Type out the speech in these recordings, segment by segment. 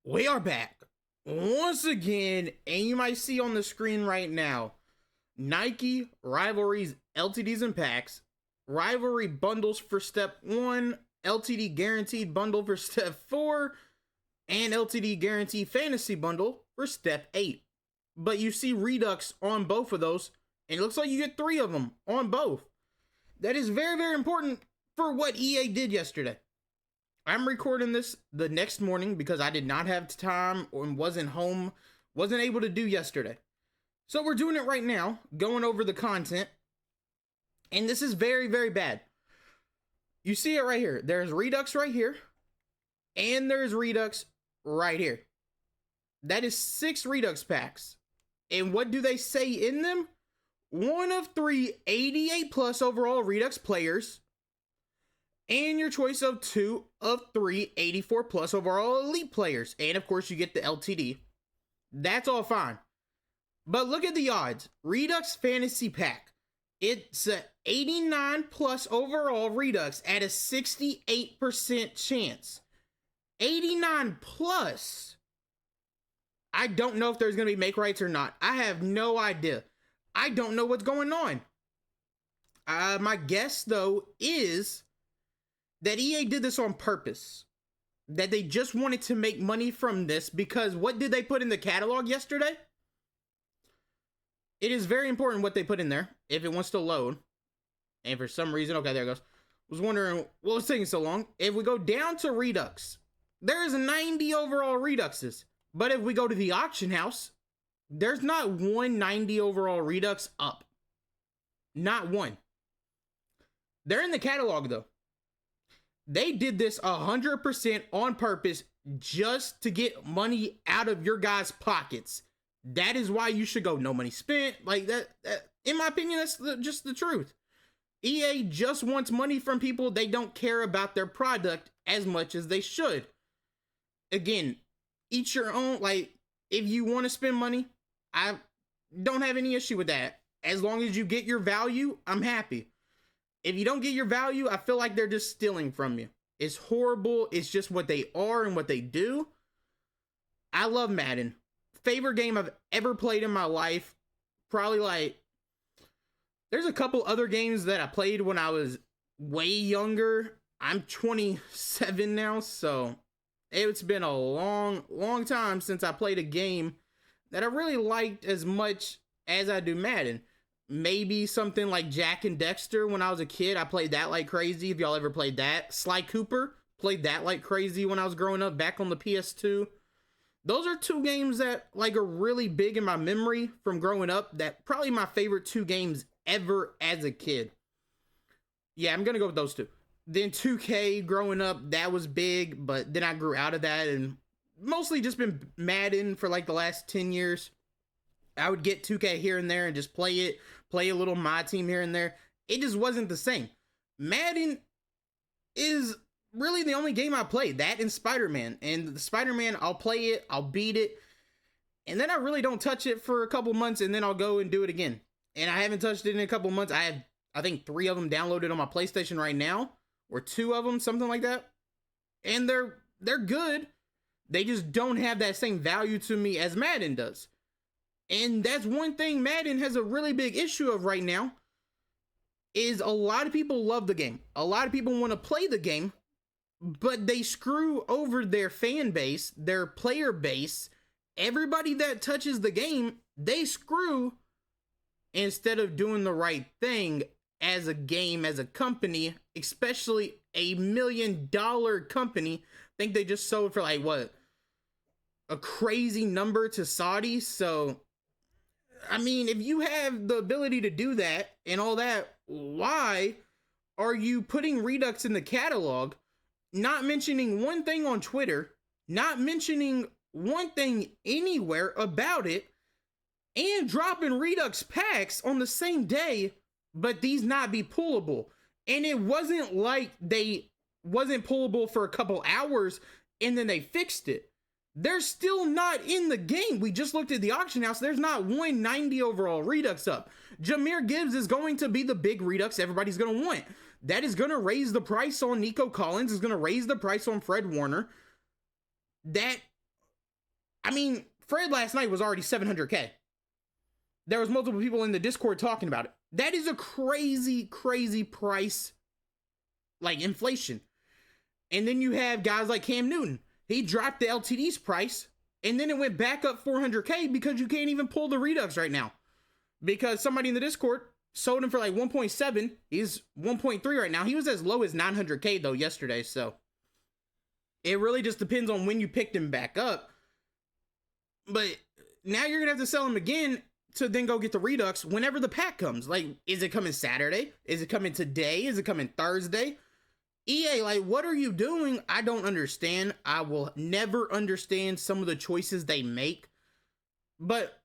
We are back once again, and you might see on the screen right now Nike Rivalries LTDs and packs, rivalry bundles for step 1, LTD guaranteed bundle for step 4, and LTD guaranteed fantasy bundle for step 8. But you see Redux on both of those, and it looks like you get 3 of them on both. That is very, very important for what EA did yesterday. I'm recording this the next morning because I did not have time or wasn't home, wasn't able to do yesterday. So we're doing it right now, going over the content. And this is very, very bad. You see it right here. There's Redux right here. And there's Redux right here. That is 6 Redux packs. And what do they say in them? 1 of 3 88 plus overall Redux players. And your choice of 2 of 3 84 plus overall elite players. And of course you get the LTD. That's all fine. But look at the odds. Redux Fantasy Pack. It's a 89 plus overall Redux at a 68% chance. 89 plus. I don't know if there's going to be Makerights or not. I have no idea. I don't know what's going on. My guess though is that EA did this on purpose. That they just wanted to make money from this, because what did they put in the catalog yesterday? It is very important what they put in there, if it wants to load. And for some reason, okay, there it goes. Was wondering what was taking so long. If we go down to Redux, there's 90 overall Reduxes. But if we go to the auction house, there's not 190 overall Redux up. Not one. They're in the catalog though. They did this 100% on purpose just to get money out of your guys' pockets. That is why you should go no money spent. Like that in my opinion, that's just the truth. EA just wants money from people. They don't care about their product as much as they should. Again, each your own. Like, if you want to spend money, I don't have any issue with that. As long as you get your value, I'm happy. If you don't get your value, I feel like they're just stealing from you. It's horrible. It's just what they are and what they do. I love Madden. Favorite game I've ever played in my life. Probably like, there's a couple other games that I played when I was way younger. I'm 27 now, so it's been a long, long time since I played a game that I really liked as much as I do Madden. Maybe something like Jack and Dexter when I was a kid. I played that like crazy, if y'all ever played that. Sly Cooper, played that like crazy when I was growing up back on the PS2. Those are 2 games that like are really big in my memory from growing up. That probably my favorite 2 games ever as a kid. Yeah, I'm gonna go with those 2. Then 2K growing up, that was big, but then I grew out of that and mostly just been Madden for like the last 10 years. I would get 2K here and there and just play it, play a little My Team here and there. It just wasn't the same. Madden is really the only game I played, that and Spider-Man. And the Spider-Man, I'll play it, I'll beat it, and then I really don't touch it for a couple months, and then I'll go and do it again. And I haven't touched it in a couple months. I have, I think, 3 of them downloaded on my PlayStation right now, or 2 of them, something like that. And they're good. They just don't have that same value to me as Madden does. And that's one thing Madden has a really big issue of right now, is a lot of people love the game. A lot of people want to play the game, but they screw over their fan base, their player base. Everybody that touches the game, they screw, instead of doing the right thing as a game, as a company, especially a $1 million company. I think they just sold for like, what, a crazy number to Saudi. So I mean, if you have the ability to do that and all that, why are you putting Redux in the catalog, not mentioning one thing on Twitter, not mentioning one thing anywhere about it, and dropping Redux packs on the same day, but these not be pullable? And it wasn't like they wasn't pullable for a couple hours and then they fixed it. They're still not in the game. We just looked at the auction house. There's not 190 overall Redux up. Jahmyr Gibbs is going to be the big Redux everybody's going to want. That is going to raise the price on Nico Collins. Is going to raise the price on Fred Warner. That I mean, Fred last night was already 700K. There was multiple people in the Discord talking about it. That is a crazy, crazy price, like inflation. And then you have guys like Cam Newton. He dropped the LTD's price, and then it went back up 400K because you can't even pull the Redux right now. Because somebody in the Discord sold him for like 1.7. He's 1.3 right now. He was as low as 900K though yesterday. So it really just depends on when you picked him back up. But now you're going to have to sell him again to then go get the Redux whenever the pack comes. Like, is it coming Saturday? Is it coming today? Is it coming Thursday? EA, like, what are you doing? I don't understand. I will never understand some of the choices they make. But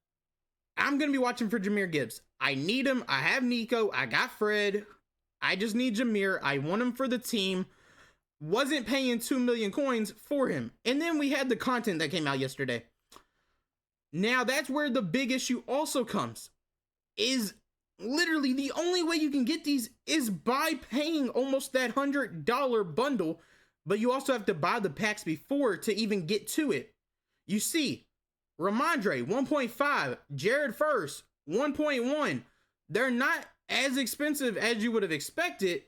I'm going to be watching for Jahmyr Gibbs. I need him. I have Nico. I got Fred. I just need Jahmyr. I want him for the team. Wasn't paying 2 million coins for him. And then we had the content that came out yesterday. Now, that's where the big issue also comes. Is literally the only way you can get these is by paying almost that $100 bundle, but you also have to buy the packs before to even get to it. You see, Ramondre 1.5, Jared First 1.1. They're not as expensive as you would have expected.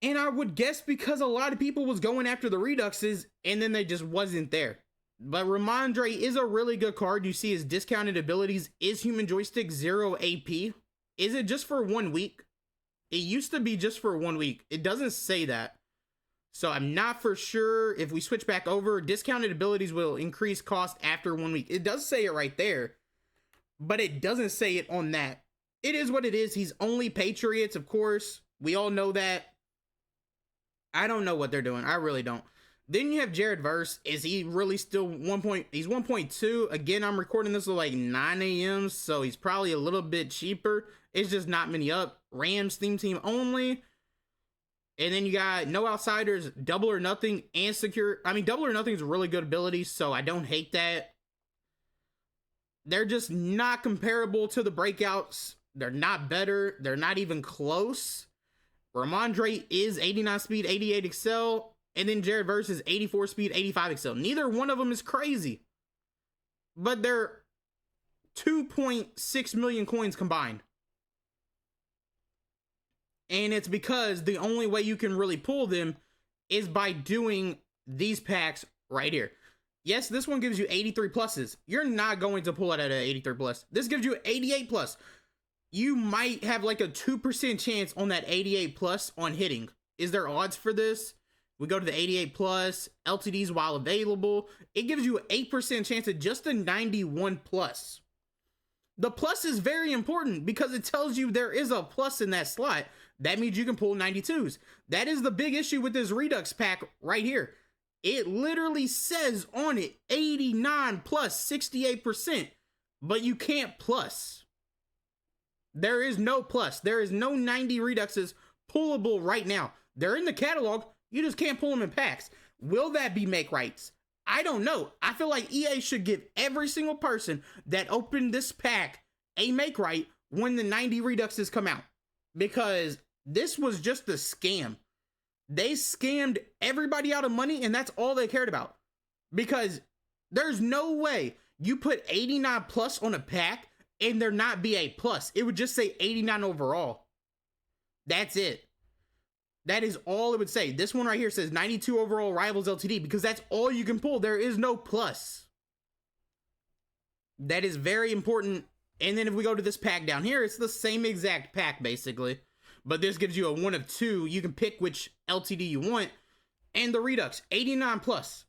And I would guess because a lot of people was going after the Reduxes and then they just wasn't there. But Ramondre is a really good card. You see his discounted abilities. Is Human Joystick 0 AP? Is it just for 1 week? It used to be just for 1 week. It doesn't say that. So I'm not for sure. If we switch back over, discounted abilities will increase cost after 1 week. It does say it right there, but it doesn't say it on that. It is what it is. He's only Patriots, of course. We all know that. I don't know what they're doing. I really don't. Then you have Jared Verse. Is he really still he's 1.2. Again, I'm recording this at like 9 a.m. So he's probably a little bit cheaper. It's just not many up. Rams theme team only. And then you got No Outsiders, Double or Nothing, and Secure. I mean, Double or Nothing is a really good ability, so I don't hate that. They're just not comparable to the breakouts. They're not better. They're not even close. Ramondre is 89 speed, 88 excel. And then Jared Verse is 84 speed, 85 excel. Neither one of them is crazy. But they're 2.6 million coins combined. And it's because the only way you can really pull them is by doing these packs right here. Yes, this one gives you 83 pluses. You're not going to pull it at an 83 plus. This gives you 88 plus. You might have like a 2% chance on that 88 plus on hitting. Is there odds for this? We go to the 88 plus, LTDs while available. It gives you an 8% chance at just a 91 plus. The plus is very important because it tells you there is a plus in that slot. That means you can pull 92s. That is the big issue with this Redux pack right here. It literally says on it 89 plus 68%, but you can't plus. There is no plus. There is no 90 Reduxes pullable right now. They're in the catalog. You just can't pull them in packs. Will that be Makerights? I don't know. I feel like EA should give every single person that opened this pack a Makeright when the 90 Reduxes come out. Because this was just a scam. They scammed everybody out of money, and that's all they cared about. Because there's no way you put 89 plus on a pack and there not be a plus. It would just say 89 overall. That's it. That is all it would say. This one right here says 92 overall Rivals LTD because that's all you can pull. There is no plus. That is very important. And then if we go to this pack down here, it's the same exact pack basically. But this gives you a 1 of 2. You can pick which LTD you want. And the Redux, 89 plus.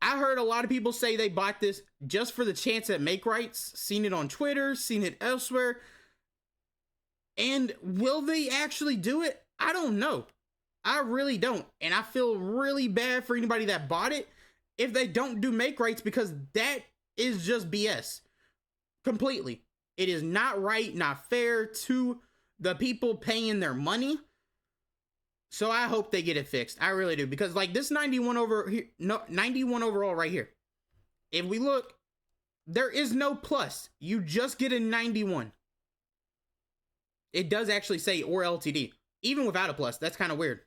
I heard a lot of people say they bought this just for the chance at Makerights. Seen it on Twitter, seen it elsewhere. And will they actually do it? I don't know. I really don't. And I feel really bad for anybody that bought it if they don't do Makerights because that is just BS. Completely. It is not right, not fair to the people paying their money. So I hope they get it fixed. I really do. Because like this 91 overall right here. If we look, there is no plus. You just get a 91. It does actually say or LTD. Even without a plus. That's kind of weird.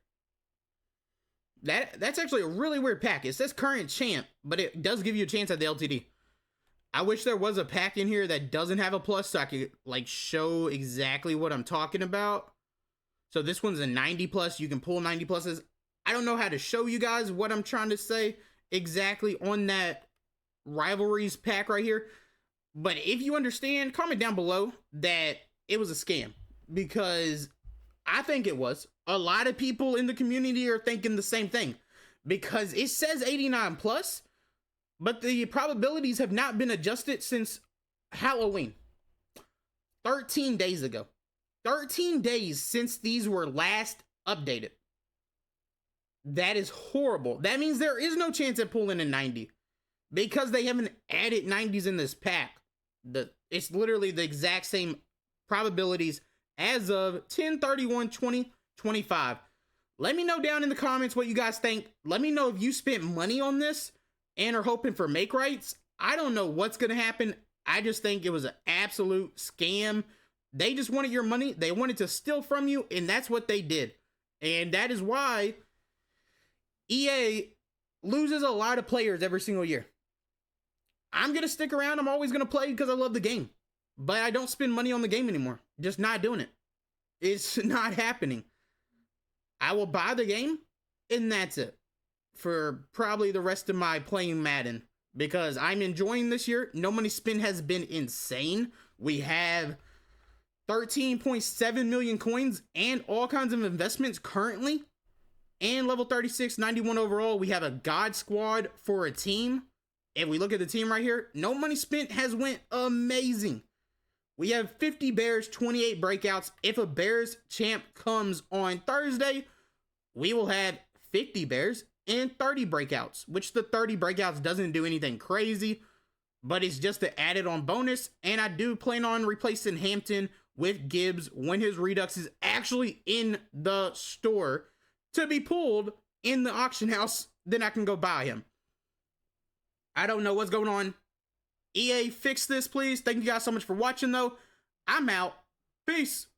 That's actually a really weird pack. It says current champ, but it does give you a chance at the LTD. I wish there was a pack in here that doesn't have a plus so I could like show exactly what I'm talking about. So this one's a 90 plus. You can pull 90 pluses. I don't know how to show you guys what I'm trying to say exactly on that rivalries pack right here. But if you understand, comment down below that it was a scam, because I think it was. A lot of people in the community are thinking the same thing, because it says 89 plus, but the probabilities have not been adjusted since Halloween. 13 days ago. 13 days since these were last updated. That is horrible. That means there is no chance at pulling a 90, because they haven't added 90s in this pack. It's literally the exact same probabilities as of 10/31/2025. Let me know down in the comments what you guys think. Let me know if you spent money on this and are hoping for Makerights. I don't know what's going to happen. I just think it was an absolute scam. They just wanted your money. They wanted to steal from you, and that's what they did. And that is why EA loses a lot of players every single year. I'm going to stick around. I'm always going to play because I love the game. But I don't spend money on the game anymore. Just not doing it. It's not happening. I will buy the game, and that's it. For probably the rest of my playing Madden. Because I'm enjoying this year. No money spent has been insane. We have 13.7 million coins and all kinds of investments currently. And level 36, 91 overall. We have a God Squad for a team. If we look at the team right here, no money spent has went amazing. We have 50 Bears, 28 breakouts. If a Bears champ comes on Thursday, we will have 50 Bears and 30 breakouts, which the 30 breakouts doesn't do anything crazy, but it's just an added on bonus. And I do plan on replacing Hampton with Gibbs when his Redux is actually in the store to be pulled in the auction house. Then I can go buy him. I don't know what's going on. EA, fix this, please. Thank you guys so much for watching, though. I'm out. Peace.